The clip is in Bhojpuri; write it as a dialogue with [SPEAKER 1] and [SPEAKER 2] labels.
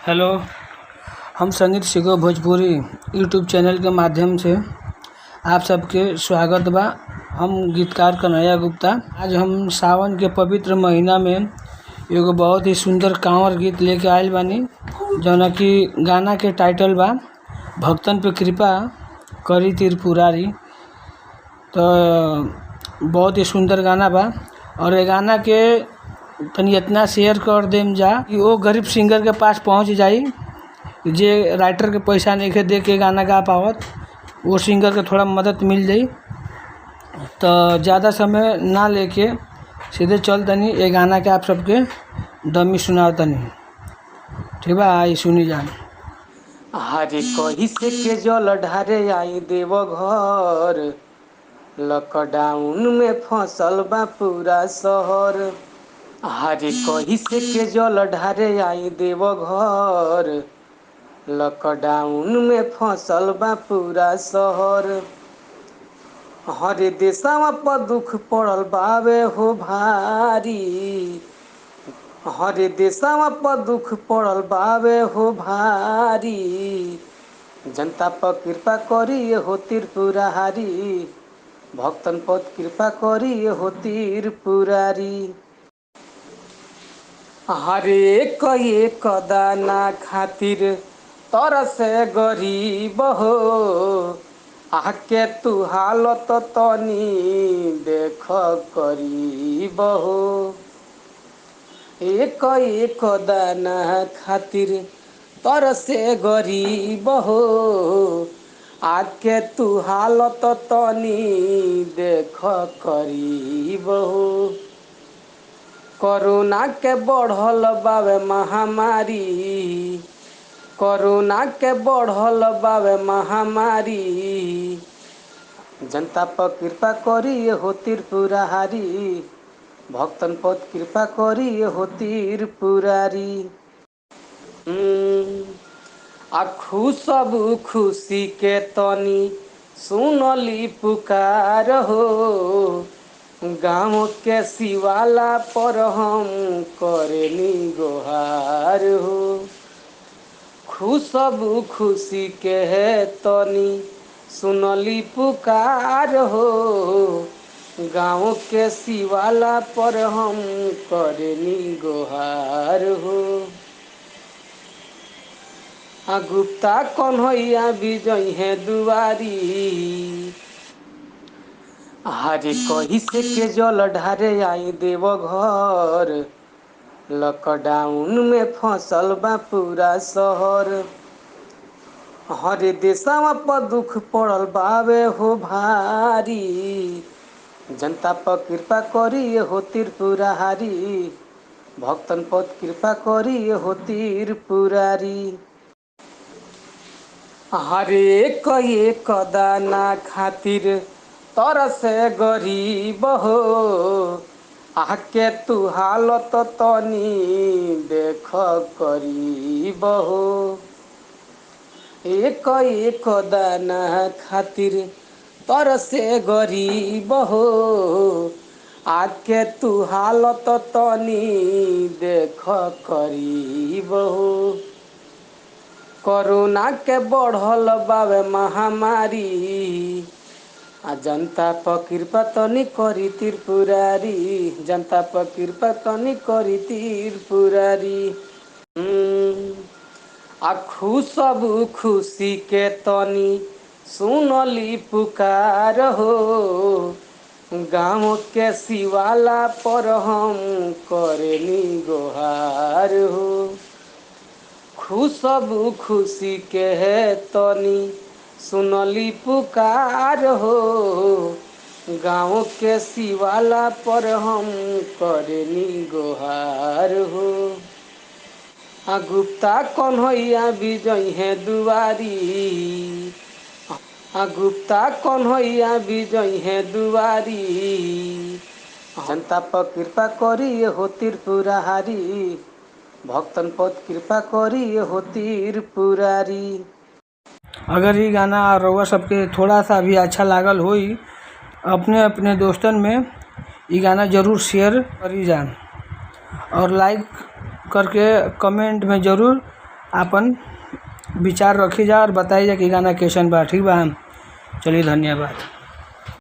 [SPEAKER 1] हेलो, हम संगीत सीखो भोजपुरी यूट्यूब चैनल के माध्यम से आप सबके स्वागत बा। हम गीतकार कन्हैया गुप्ता। आज हम सावन के पवित्र महीना में एगो बहुत ही सुंदर कांवर गीत लेके आइल बानी, जौना कि गाना के टाइटल बा भक्तन पे कृपा करी त्रिपुरारी। तो बहुत ही सुंदर गाना बा और ये गाना के तनी इतना शेयर कर देम जा कि वो गरीब सिंगर के पास पहुंच जाई जे राइटर के पैसा नहीं दे के गाना गा पावत, वो सिंगर के थोड़ा मदद मिल जाई। तो ज़्यादा समय ना लेके सीधे चल तनी ये गाना के आप सबके डमी सुनाओ तनी। ठीक बा, आई सुनी जान।
[SPEAKER 2] हरे कही से के जल ढारे आई देव घर, लॉकडाउन में फसल बा पूरा शहर। हरे कही से के जल ढारे आई देव घर, लॉकडाउन में फसल बा पूरा शहर। हरे देशवा पर दुख पड़ल बावे हो भारी, हरे देशवा पर दुख पड़ल बावे हो भारी। जनता पर कृपा करी हो त्रिपुरारी, भक्तन पर कृपा करी हो त्रिपुरारी। हरे एक दाना खातिर तरसे गरीब हो, आके तू हालत तनी देख करीब हो। एक दाना खातिर तरसे गरीब हो, आके तू हालत तनी देख करीब हो। कोरोना के बढ़ल बावे महामारी, कोरोना के बढ़ल बावे महामारी। जनता पर कृपा करी हो त्रिपुरारी, भक्तन पर कृपा करी हो त्रिपुरारी। खुशी के तनी सुनली पुकार हो, गाँव के शिवाला पर हम करेनी गोहार हो। खुशी के है तनी सुनली पुकार हो, गाँव के शिवाला पर हम करेनी गोहार हो। गुप्ता कन्हैया विजय है दुआरी, हरे कही से के जल ढारे आई देव घर, लॉकडाउन में फसल बा पूरा शहर। हरे देशवा पर दुख पड़ल बावे हो भारी, जनता पर कृपा करी हो त्रिपुरारी, भक्तन पर कृपा करी हो त्रिपुरारी। हरे एक दाना खातिर तरसे गरीब हो, आके तू हालत तनी देख करीब हो। एक दाना खातिर तरसे गरीब हो, आके तू हालत तनी देख करीब हो। कोरोना के बढ़ल बावे महामारी, जनता पर कृपा तनी करी त्रिपुरारी, जनता पर कृपा तनी करी त्रिपुरारी। खुशी के तनी सुनली पुकार हो, गाँव के शिवाला पर हम करेनी गोहार हो। खुशी के है तनी सुनली पुकार हो, गाँव के शिवाला पर हम करेनी गोहार हो। गुप्ता कन्हैया विजय है दुआरी, गुप्ता कन्हैया विजय है दुआरी। जनता पर कृपा करी हो त्रिपुरारी, भक्तन पर कृपा करी हो त्रिपुरारी।
[SPEAKER 1] अगर ये गाना रउआ सबके थोड़ा सा भी अच्छा लागल होई, अपने अपने दोस्तन में ये गाना ज़रूर शेयर करी जान और लाइक करके कमेंट में ज़रूर आपन विचार रखी जा और बताई जा कि गाना कैसन बा। ठीक बा, चलिए धन्यवाद।